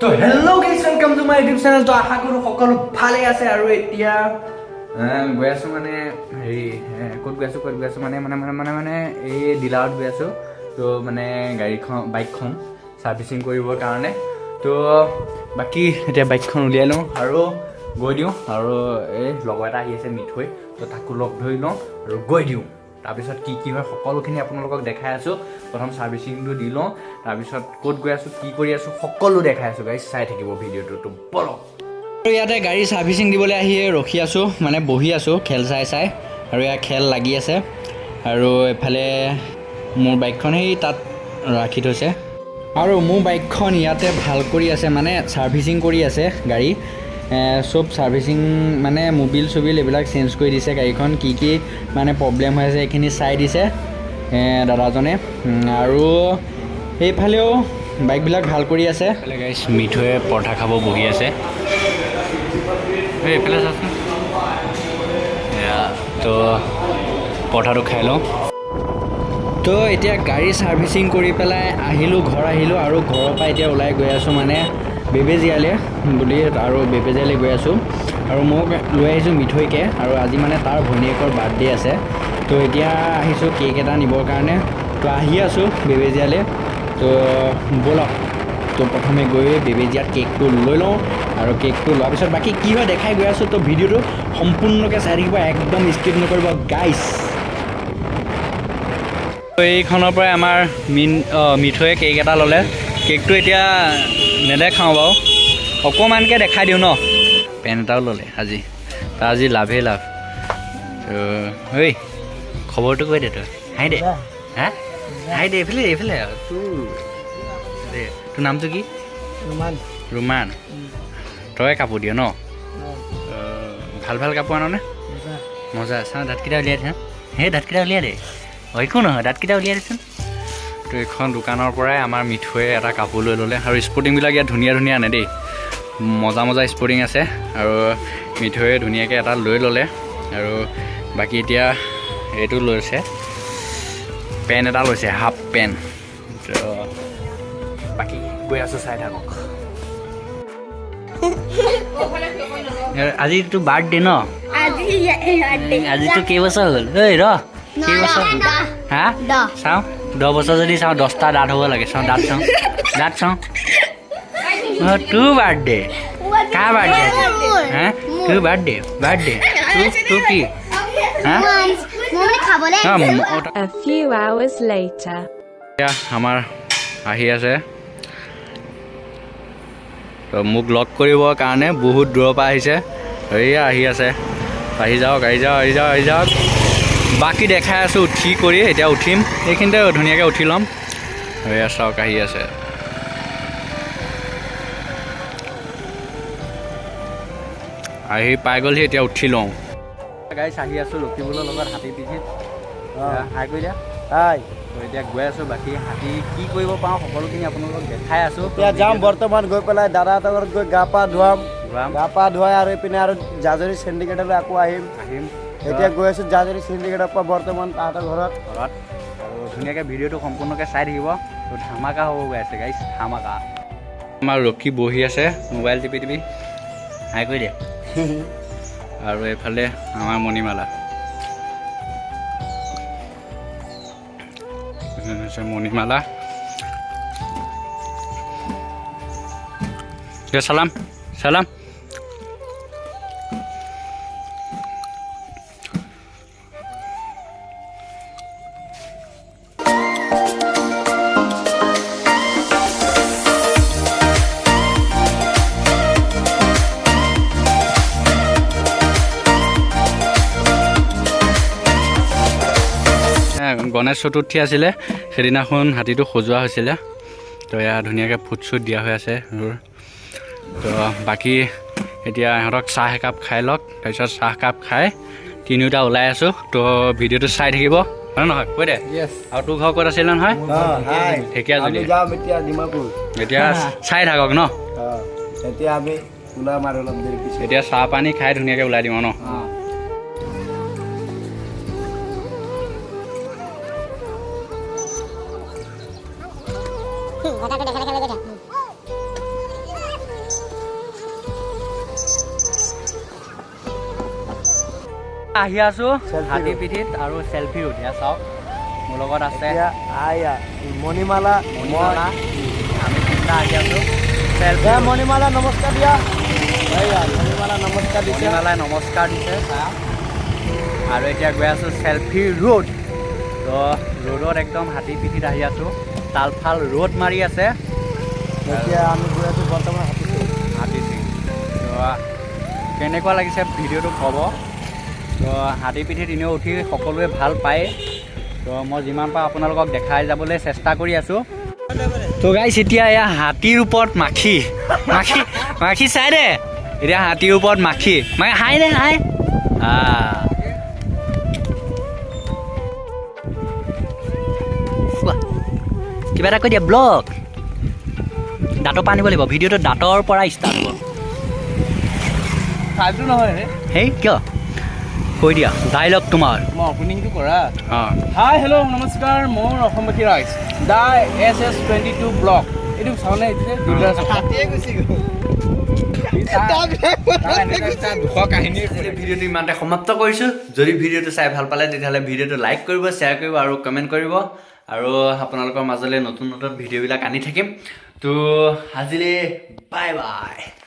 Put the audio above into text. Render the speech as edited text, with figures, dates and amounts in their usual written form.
তো hello' guys welcome to my YouTube channel. তো আশা কৰোঁ সকলো ভালে আছে আৰু এতিয়া গৈ আছোঁ মানে হেৰি ক'ত গৈ আছোঁ মানে এই ডিলাৰত গৈ আছোঁ। তো মানে বাইকখন ছাৰ্ভিচিং কৰিবৰ কাৰণে। তো বাকী এতিয়া বাইকখন উলিয়াই লওঁ আৰু গৈ দিওঁ। আৰু এই লগৰ এটা আহি আছে মিঠৈ, তো তাকো লগ ধৰি লওঁ আৰু গৈ দিওঁ। তাৰপিছত কি হয় সকলোখিনি আপোনালোকক দেখাই আছোঁ। প্ৰথম ছাৰ্ভিচিংটো দি লওঁ, তাৰপিছত ক'ত গৈ আছোঁ, কি কৰি আছোঁ, সকলো দেখাই আছোঁ গাইজ। চাই থাকিব ভিডিঅ'টো, তো বলক। আৰু ইয়াতে গাড়ী ছাৰ্ভিচিং দিবলৈ আহি ৰখি আছোঁ, মানে বহি আছোঁ খেল চাই আৰু ইয়াত খেল লাগি আছে। আৰু এফালে মোৰ বাইকখন সেই তাত ৰাখি থৈছে আৰু মোৰ বাইকখন ইয়াতে ভাল কৰি আছে, মানে ছাৰ্ভিচিং কৰি আছে গাড়ী। চব ছাৰ্ভিচিং মানে মবিল এইবিলাক চেঞ্জ কৰি দিছে। গাড়ীখন কি মানে প্ৰব্লেম হৈ আছে এইখিনি চাই দিছে দাদাজনে। আৰু সেইফালেও বাইকবিলাক ভাল কৰি আছে। গাইছ মিঠৈয়ে পৰঠা খাব বহি আছে। এইফালে চাচোন, তো পৰঠাটো খাই লওঁ। তো এতিয়া গাড়ী ছাৰ্ভিচিং কৰি পেলাই ঘৰ আহিলোঁ আৰু ঘৰৰ পৰা এতিয়া ওলাই গৈ আছোঁ মানে বেবেজীয়ালৈ বুলি, আৰু বেবেজীয়ালৈ গৈ আছোঁ। আৰু মোক লৈ আহিছোঁ মিঠৈকে, আৰু আজি মানে তাৰ ভনীয়েকৰ বাৰ্থডে আছে। তো এতিয়া আহিছোঁ কেক এটা নিবৰ কাৰণে। তো আহি আছোঁ বেবেজীয়ালৈ। তো ব'লক, তো প্ৰথমে গৈ বেবেজীয়াত কেকটো লৈ লওঁ, আৰু কেকটো লোৱাৰ পিছত বাকী কি হয় দেখাই গৈ আছোঁ। তো ভিডিঅ'টো সম্পূৰ্ণকৈ চাই থাকিব, একদম স্কিপ নকৰিব গাইছ। এইখনৰ পৰাই আমাৰ মিঠৈয়ে কেক এটা ল'লে। কেকটো এতিয়া নেদেখাওঁ বাৰু, অকণমানকৈ দেখাই দিওঁ ন। পেন এটাও ল'লে আজি, তাৰ আজি লাভেই লাভ। ঐ খবৰটো কৈ দে, তই হাই দে, হা হাই দে, এইফালে তোৰ নামটো কি? ৰোমান। তই কাপোৰ দিয় ন? ভাল কাপোৰ আননে? মজা। চাওঁ দাঁতকেইটা উলিয়াই দে, সেই দাঁতকেইটা উলিয়াই দে। একো নহয়, দাঁতকেইটা উলিয়াই দেচোন। তো এইখন দোকানৰ পৰাই আমাৰ মিঠৈয়ে এটা কাপোৰ লৈ ল'লে। আৰু স্পৰ্টিংবিলাক ইয়াত ধুনীয়া আনে দেই, মজা স্পৰ্টিং আছে। আৰু মিঠৈয়ে ধুনীয়াকৈ এটা লৈ ল'লে। আৰু বাকী এতিয়া এইটো লৈছে, পেন এটা লৈছে, হাফ পেন। তো বাকী গৈ আছোঁ, চাই থাকক। আজিতো বাৰ্থডে ন? আজিতো কেইবছৰ হ'ল? ঐ কেইবছৰ হ'ল? হা চাওঁ, 10 বছৰ যদি চাওঁ 10টা দাঁত হ'ব লাগে। চাওঁ দাঁত চাওঁ। তোৰ বাৰ্থডে? কাৰ বাৰ্থডে? হা তোৰ বাৰ্থডে তোৰ কি? আমাৰ আহি আছে, তো মোক লগ কৰিবৰ কাৰণে বহুত দূৰৰ পৰা আহিছে। এয়া আহি আছে, আহি যাওক। বাকী দেখাই আছোঁ উঠি কৰি। এতিয়া উঠিম, এইখিনিতে ধুনীয়াকৈ উঠি ল'ম। এয়া চাওক আহি আছে। আহি পাই গ'লহি, এতিয়া উঠি লওঁ। গাইছ আহি আছোঁ ৰকিবুলৰ লগত হাতী পিঠিত। হাই কৰি দিয়া। হাই। এতিয়া গৈ আছোঁ, বাকী হাতী কি কৰিব পাৰোঁ সকলোখিনি আপোনালোকক দেখাই আছোঁ। এতিয়া যাম বৰ্তমান, গৈ পেলাই দাদাহঁতৰ ঘৰত গৈ গা পা ধুৱাই আৰু এইপিনে আৰু জাজৰি চিণ্ডিকেটলৈ আকৌ আহিম। এতিয়া গৈ আছোঁ জাজৰি চিণ্ডিকেটৰ পৰা বৰ্তমান তাহাঁতৰ ঘৰত। আৰু ধুনীয়াকৈ ভিডিঅ'টো সম্পূৰ্ণকৈ চাই থাকিব। তো ধামাকা হ'ব গৈ আছে গাইছ, ধামাকা। আমাৰ ৰখি বহি আছে, মোবাইল টিপি হাই কৰি দিয়ে। আৰু এইফালে আমাৰ মণিমালা, চালাম। গণেশ চতুৰ্থী আছিলে, সেইদিনাখন হাতীটো সজোৱা হৈছিলে। তো এয়া ধুনীয়াকৈ ফুট দিয়া হৈ আছে। তো বাকী এতিয়া ইহঁতক চাহ একাপ খাই লওক, তাৰপিছত চাহকাপ খাই তিনিওটা ওলাই আছোঁ। তো ভিডিঅ'টো চাই থাকিব, হয় নহয়? কৈ দে। আৰু তোৰ ঘৰ ক'ত আছিলে নহয়? ঢেকীয়াজুলি। এতিয়া চাই থাকক ন। এতিয়া চাহ পানী খাই ধুনীয়াকৈ ওলাই দিম ন। আহি আছো হাতী পিঠিত আৰু চেলফি উঠিয়া চাওক মোৰ লগত আছে মণিমালা আমি তিনিটা আহি আছো চেলফি মণিমালা নমস্কাৰ দিয়া মণিমালা নমস্কাৰ মণিমালাই নমস্কাৰ দিছে আৰু এতিয়া গৈ আছো চেলফি ৰোড তো ৰোডত একদম হাতী পিঠিত আহি আছো তালফাল ৰ'দ মাৰি আছে এতিয়া আমি গৈ আছো বৰ্তমান হাতী তো কেনেকুৱা লাগিছে ভিডিঅ'টো ক'ব তো হাতী পিঠিত এনেও উঠি সকলোৱে ভাল পায় তো মই যিমান পাৰোঁ আপোনালোকক দেখাই যাবলৈ চেষ্টা কৰি আছোঁ তো গাইছ এতিয়া এয়া হাতীৰ ওপৰত মাখি মাখি মাখি চাই দে এতিয়া হাতীৰ ওপৰত মাখি মানে হাই দে হাই কিবা এটা কৈ দিয়া ব্লগ দাঁতৰ পৰা আনিব লাগিব ভিডিঅ'টো দাঁতৰ পৰা ষ্টাৰ্ট হ'ব ফাইলটো নহয় হেই কিয় কৈ দিয়া ডাইলগ তোমাৰ মই অপেনিংটো কৰা অঁ হাই হেল্ল' নমস্কাৰ মোৰ অসমবাসী ৰাইজ দা SS22 ব্লগ এইটো চাওঁনে ভিডিঅ'টো ইমানতে সমাপ্ত কৰিছোঁ যদি ভিডিঅ'টো চাই ভাল পালে তেতিয়াহ'লে ভিডিঅ'টো লাইক কৰিব শ্বেয়াৰ কৰিব আৰু কমেণ্ট কৰিব আৰু আপোনালোকৰ মাজলৈ নতুন নতুন ভিডিঅ'বিলাক আনি থাকিম তো আজিলৈ বাই বাই